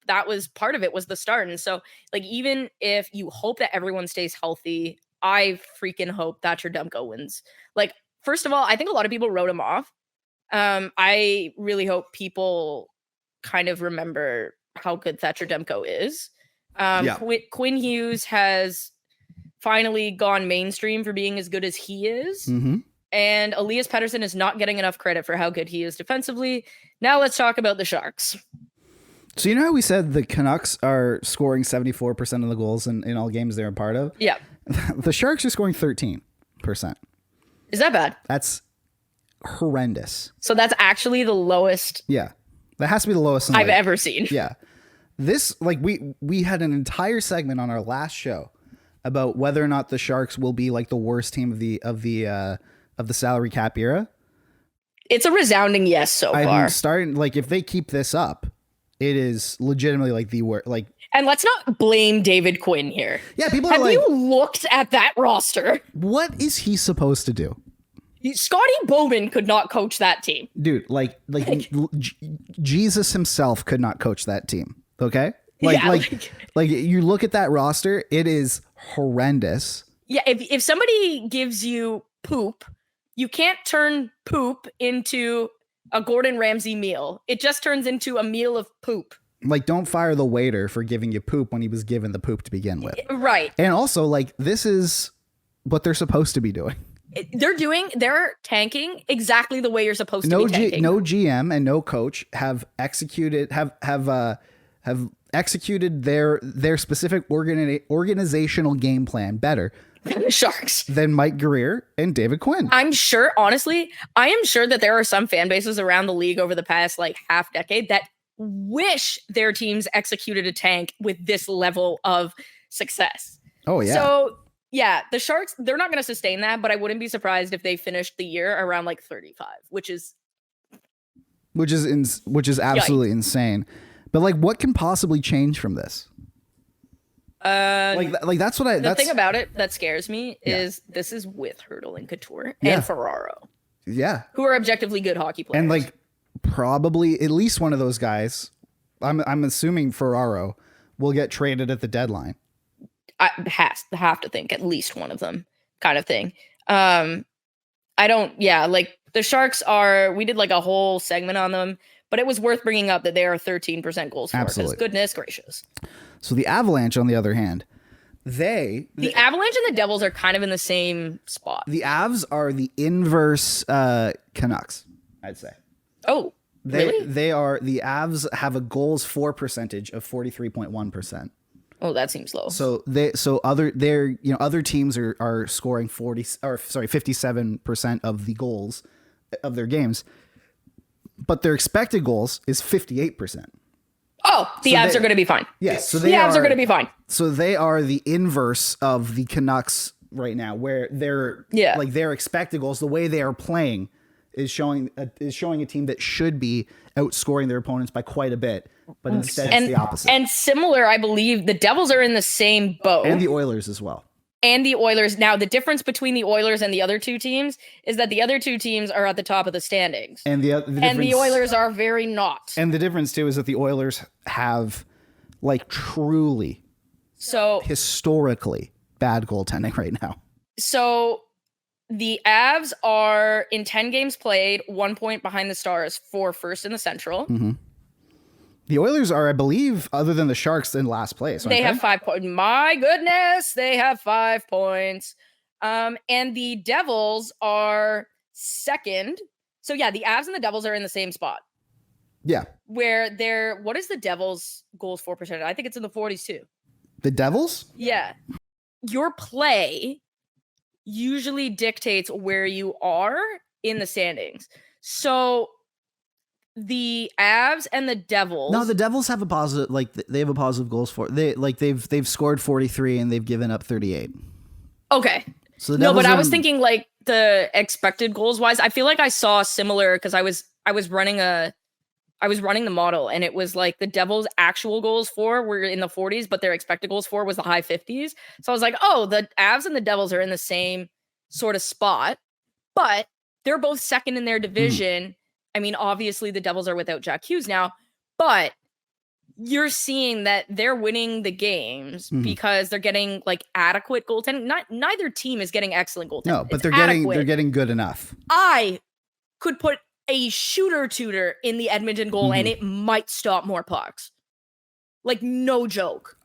that was part of it, was the start. And so, like, even if you hope that everyone stays healthy, I freaking hope Thatcher Demko wins. Like, first of all, I think a lot of people wrote him off. I really hope people kind of remember how good Thatcher Demko is. Quinn Hughes has finally gone mainstream for being as good as he is. And Elias Pettersson is not getting enough credit for how good he is defensively. Now let's talk about the Sharks. So you know how we said the Canucks are scoring 74% of the goals in all games they're a part of? Yeah. The Sharks are scoring 13%. Is that bad? That's horrendous. So that's actually the lowest. Yeah. That has to be the lowest I've ever seen. Yeah. This, like, we had an entire segment on our last show about whether or not the Sharks will be like the worst team of the salary cap era. It's a resounding yes so far. I'm starting, like, if they keep this up, it is legitimately like the worst. Like, and let's not blame David Quinn here. Yeah, people have are like, you looked at that roster? What is he supposed to do? Scotty Bowman could not coach that team, dude. Like Jesus himself could not coach that team. Okay. Like, Yeah, like you look at that roster, it is horrendous. yeah. If somebody gives you poop, you can't turn poop into a Gordon Ramsay meal. It just turns into a meal of poop. Like, don't fire the waiter for giving you poop when he was given the poop to begin with. Right. And also, like, this is what they're supposed to be doing. They're tanking exactly the way you're supposed to be tanking. No GM and no coach have executed their specific organizational game plan better than the Sharks, than Mike Greer and David Quinn. I'm sure, honestly, I am sure that there are some fan bases around the league over the past like half decade that wish their teams executed a tank with this level of success. Oh yeah. So yeah, the Sharks, they're not going to sustain that, but I wouldn't be surprised if they finished the year around like 35, which is absolutely insane. But like, what can possibly change from this? Like that's what the thing about it that scares me is this is with Hurdle and Couture and Ferraro. Yeah. Who are objectively good hockey players. And like probably at least one of those guys, I'm assuming Ferraro, will get traded at the deadline. I have to think at least one of them, kind of thing. Like the Sharks we did like a whole segment on them, but it was worth bringing up that they are 13% goals for. Absolutely. Goodness gracious. So the Avalanche, on the other hand, the Avalanche and the Devils are kind of in the same spot. The Avs are the inverse Canucks, I'd say. Oh, really? The Avs have a goals for percentage of 43.1%. Oh, that seems low. So other teams are scoring 57% of the goals of their games, but their expected goals is 58%. Oh, the Avs are going to be fine. Yes, so the Avs are going to be fine. So they are the inverse of the Canucks right now, where their expected goals, the way they are playing, is showing a team that should be outscoring their opponents by quite a bit, but instead it's the opposite. And similar, I believe, the Devils are in the same boat. And the Oilers as well. And the Oilers. Now, the difference between the Oilers and the other two teams is that the other two teams are at the top of the standings. And the Oilers are very not. And the difference, too, is that the Oilers have, like, truly, historically bad goaltending right now. So the Avs are, in 10 games played, 1 point behind the Stars for first in the Central. Mm-hmm. The Oilers are, I believe, other than the Sharks, in last place. They have 5 points. My goodness, they have 5 points. And the Devils are second. So yeah, the Avs and the Devils are in the same spot. Yeah. Where what is the Devils' goals for percentage? I think it's in the 40s too. The Devils? Yeah. Your play usually dictates where you are in the standings. So the Avs and the Devils. No, the Devils have a positive, like they have a positive goals for. They've scored 43 and they've given up 38. Okay. So the Devils I was thinking like the expected goals wise. I feel like I saw similar because I was running the model and it was like the Devils' actual goals for were in the 40s, but their expected goals for was the high 50s. So I was like, oh, the Avs and the Devils are in the same sort of spot, but they're both second in their division. I mean, obviously the Devils are without Jack Hughes now, but you're seeing that they're winning the games because they're getting like adequate goaltending. Neither team is getting excellent goaltending. No, but they're getting good enough. I could put a shooter tutor in the Edmonton goal and it might stop more pucks. Like, no joke.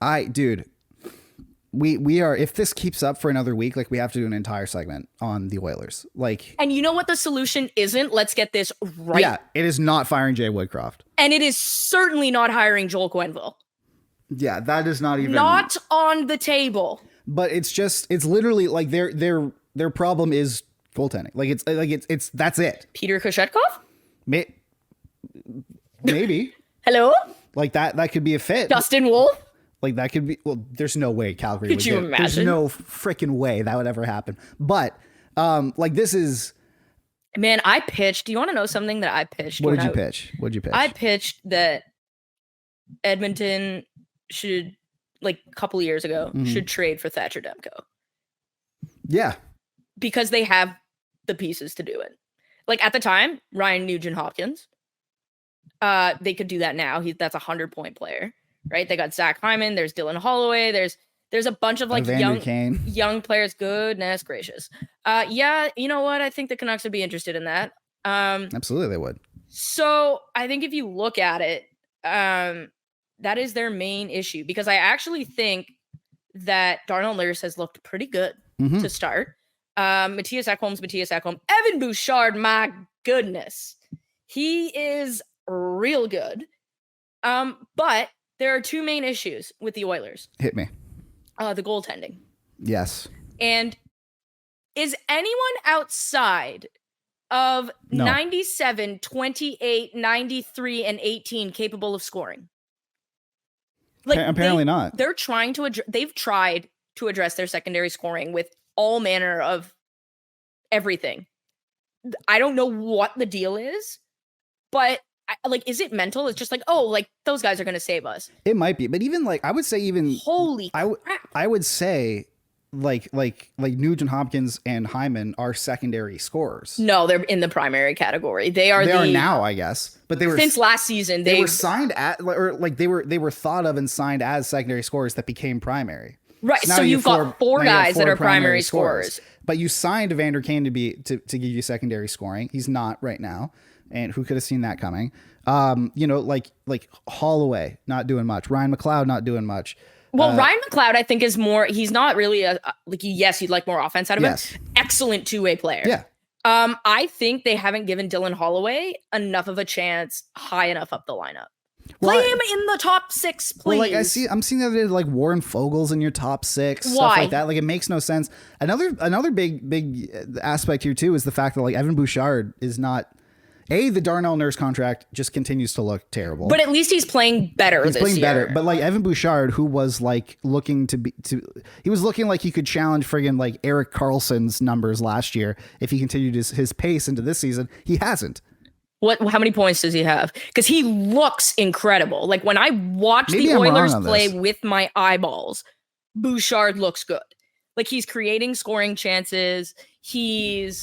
We are, if this keeps up for another week, like we have to do an entire segment on the Oilers. Like, and you know what the solution isn't? Let's get this right. Yeah, it is not firing Jay Woodcroft. And it is certainly not hiring Joel Quenneville. Yeah, that is not even not on the table. But it's literally like their problem is goaltending. It's that's it. Peter Kochetkov? Maybe. Hello? Like that could be a fit. Dustin Wolf? Like that could be. Well, there's no way Calgary. Could you imagine? There's no freaking way that would ever happen. But like this is. Man, I pitched. Do you want to know something that I pitched? What did you pitch? I pitched that Edmonton should, like a couple of years ago, should trade for Thatcher Demko. Yeah. Because they have the pieces to do it. Like at the time, Ryan Nugent Hopkins. They could do that now. That's a 100-point player. right? They got Zach Hyman. There's Dylan Holloway. There's a bunch of like young players. Goodness gracious. Yeah, you know what? I think the Canucks would be interested in that. Absolutely, they would. So I think if you look at it, that is their main issue, because I actually think that Darnell Nurse has looked pretty good to start. Matthias Ekholm, Evan Bouchard, my goodness. He is real good. But there are two main issues with the Oilers. Hit me. The goaltending. Yes. And is anyone outside of 97, 28, 93, and 18 capable of scoring? Like, apparently not. They've tried to address their secondary scoring with all manner of everything. I don't know what the deal is, but is it mental? It's just like, oh, like those guys are going to save us. It might be, but even like I would say, holy crap. I would say like Nugent Hopkins and Hyman are secondary scorers. No, they're in the primary category. They are now, I guess. But they were since last season. They were signed at, or like they were thought of and signed as secondary scorers that became primary. Right. So you've got four guys that are primary scorers. But you signed Evander Kane to give you secondary scoring. He's not right now. And who could have seen that coming? Like Holloway not doing much. Ryan McLeod not doing much. Well, Ryan McLeod, I think, is more. He's not really you'd like more offense out of him. Excellent two-way player. Yeah. I think they haven't given Dylan Holloway enough of a chance high enough up the lineup. Play him in the top 6, please. Well, I'm seeing that like Warren Fogel's in your top 6, stuff like that. Like, it makes no sense. Another big aspect here too is the fact that like Evan Bouchard is not. The Darnell Nurse contract just continues to look terrible. But at least he's playing better this year. He's playing better. But like Evan Bouchard, who was like looking he was looking like he could challenge friggin' like Erik Karlsson's numbers last year if he continued his pace into this season. He hasn't. How many points does he have? Because he looks incredible. Like when I watch the Oilers play with my eyeballs, Bouchard looks good. Like he's creating scoring chances.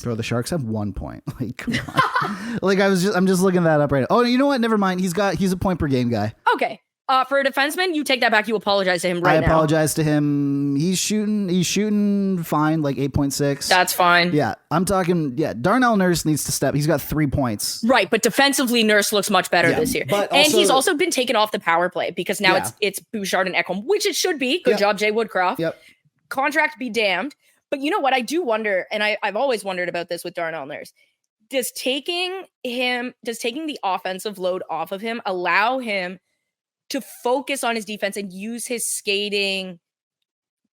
Bro, the Sharks have 1 point. Like, come on. Like I'm just looking that up right now. Oh, you know what? Never mind. He's a point per game guy. Okay. For a defenseman, you take that back. You apologize to him right now. I apologize to him. He's shooting fine, like 8.6. That's fine. Yeah. I'm talking, Darnell Nurse needs to step. He's got 3 points. Right. But defensively, Nurse looks much better this year. And he's also been taken off the power play because now it's Bouchard and Ekholm, which it should be. Good job, Jay Woodcroft. Yep. Contract be damned. But you know what? I do wonder, and I've always wondered about this with Darnell Nurse. Does taking the offensive load off of him allow him to focus on his defense and use his skating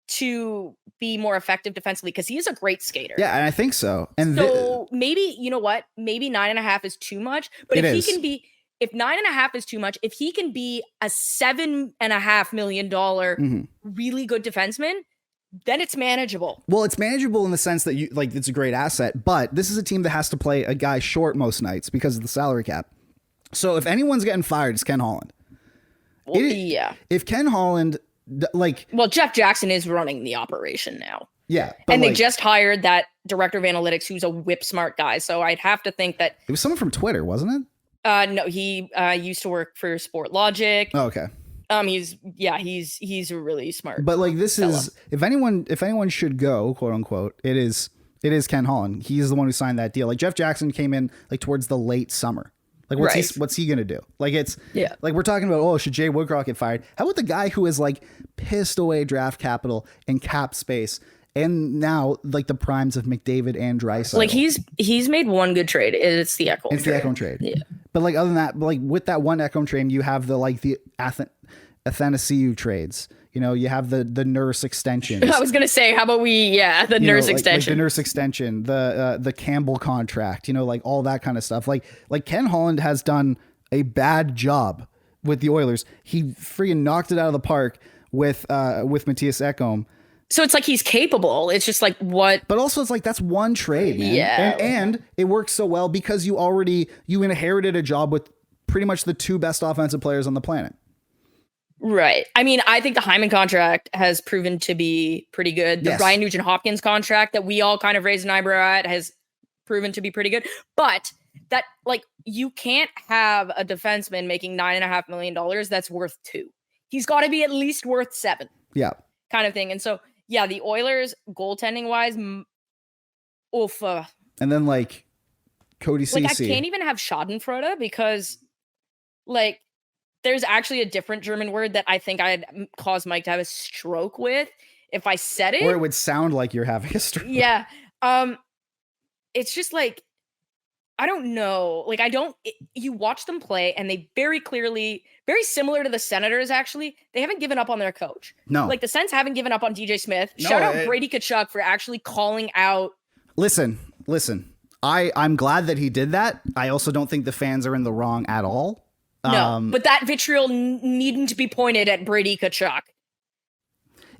to be more effective defensively? Because he is a great skater. Yeah, and I think so. And so maybe, you know what? Maybe 9.5 is too much. But if 9.5 is too much, if he can be a $7.5 million really good defenseman, then it's manageable. Well, it's manageable in the sense that it's a great asset, but this is a team that has to play a guy short most nights because of the salary cap. So if anyone's getting fired, it's Ken Holland. Well, if Ken Holland, Jeff Jackson is running the operation now. Yeah. And they just hired that director of analytics who's a whip smart guy. So I'd have to think that it was someone from Twitter, wasn't it? No, he used to work for Sport Logic. Oh, okay. He's really smart. But like this fella. Is if anyone should go, quote unquote, it is Ken Holland. He's the one who signed that deal. Like Jeff Jackson came in like towards the late summer. Like what's he gonna do? Like like we're talking about, should Jay Woodcroft get fired? How about the guy who is like pissed away draft capital and cap space and now like the primes of McDavid and Draisaitl? Like he's made one good trade. It's the Ekholm. It's trade. The Ekholm trade. Yeah. But like other than that, like with that one Ekholm trade, you have the Athanasiou trades. You know, you have the Nurse extensions. I was gonna say, how about the Nurse extension, like the Nurse extension, the Campbell contract. You know, like all that kind of stuff. Like Ken Holland has done a bad job with the Oilers. He freaking knocked it out of the park with Matthias Ekholm. So it's like he's capable. It's just like what. But also it's like that's one trade, man. Yeah. And it works so well because you inherited a job with pretty much the two best offensive players on the planet. Right. I mean, I think the Hyman contract has proven to be pretty good. The Ryan Nugent Hopkins contract that we all kind of raised an eyebrow at has proven to be pretty good. But that, like, you can't have a defenseman making $9.5 million that's worth $2 million. he's got to be at least worth 7. Yeah. Kind of thing. And so, yeah, the Oilers goaltending wise, oof. And then like Cody Like, I Ceci. can't even have Schadenfreude because, like, there's actually a different German word that I think I'd cause Mike to have a stroke with if I said it. Or it would sound like you're having a stroke. Yeah. It's just like, I don't know. Like, you watch them play and they very clearly, very similar to the Senators, actually, they haven't given up on their coach. No. Like, the Sens haven't given up on DJ Smith. Shout out Brady Tkachuk for actually calling out. Listen. I'm glad that he did that. I also don't think the fans are in the wrong at all. No, but that vitriol needn't be pointed at Brady Tkachuk.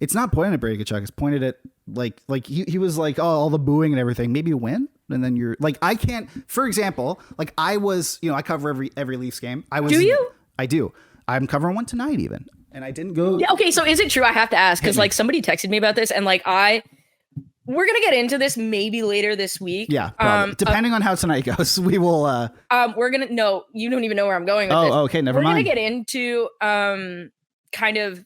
It's not pointed at Brady Tkachuk. It's pointed at like he was like, oh, all the booing and everything. Maybe you win, and then you're like, I can't. For example, like I was, I cover every Leafs game. Do you? I do. I'm covering one tonight even, and I didn't go. Yeah. Okay. So is it true? I have to ask because like somebody texted me about this, and like we're gonna get into this maybe later this week. Yeah, probably. Depending on how tonight goes, we will. We're gonna. No, you don't even know where I'm going with this. Oh, okay, never mind. We're gonna get into kind of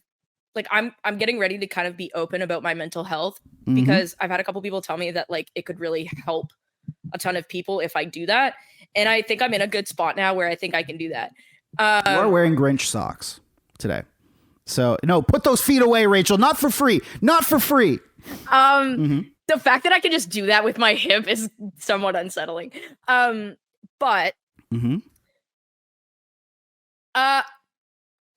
like I'm getting ready to kind of be open about my mental health because I've had a couple people tell me that like it could really help a ton of people if I do that, and I think I'm in a good spot now where I think I can do that. You are wearing Grinch socks today, so no, put those feet away, Rachel. Not for free. Not for free. The fact that I can just do that with my hip is somewhat unsettling. But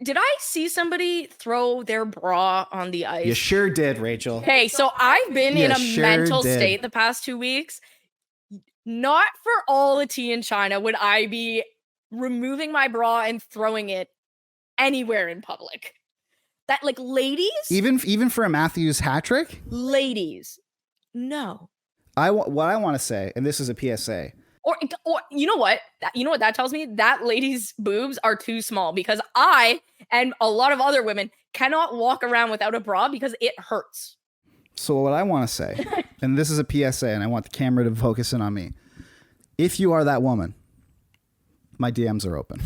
did I see somebody throw their bra on the ice? You sure did, Rachel. Hey, so I've been in a mental state the past 2 weeks. Not for all the tea in China would I be removing my bra and throwing it anywhere in public. That like ladies, even for a Matthews hat trick, ladies, no. What I want to say, and this is a PSA. Or you know what? You know what that tells me? That lady's boobs are too small because I and a lot of other women cannot walk around without a bra because it hurts. So what I want to say, and this is a PSA, and I want the camera to focus in on me. If you are that woman, my DMs are open.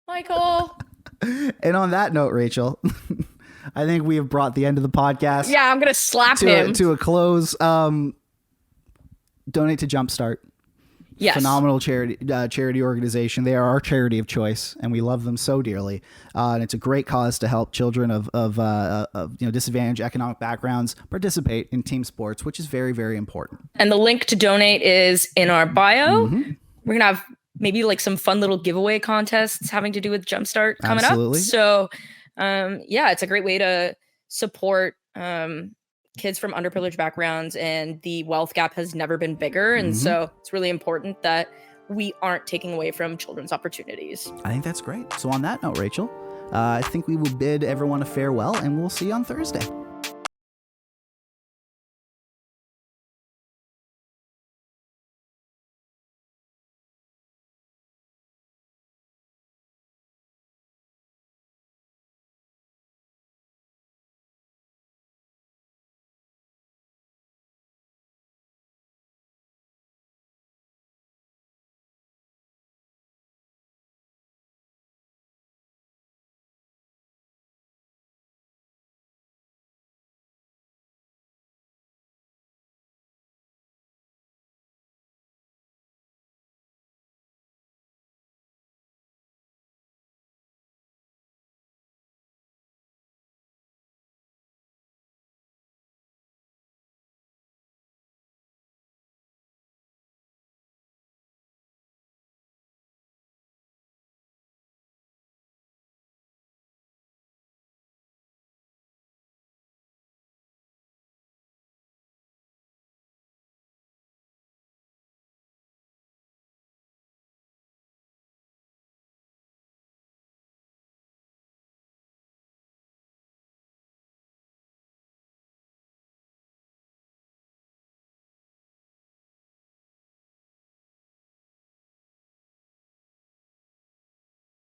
Michael. And on that note, Rachel, I think we have brought the end of the podcast. Yeah, I'm going to slap him. To a close. Donate to Jumpstart. Yes. Phenomenal charity organization. They are our charity of choice, and we love them so dearly. And it's a great cause to help children of disadvantaged economic backgrounds participate in team sports, which is very, very important. And the link to donate is in our bio. We're going to have maybe like some fun little giveaway contests having to do with Jumpstart coming up. So, it's a great way to support kids from underprivileged backgrounds, and the wealth gap has never been bigger. And so it's really important that we aren't taking away from children's opportunities. I think that's great. So on that note, Rachel, I think we will bid everyone a farewell, and we'll see you on Thursday.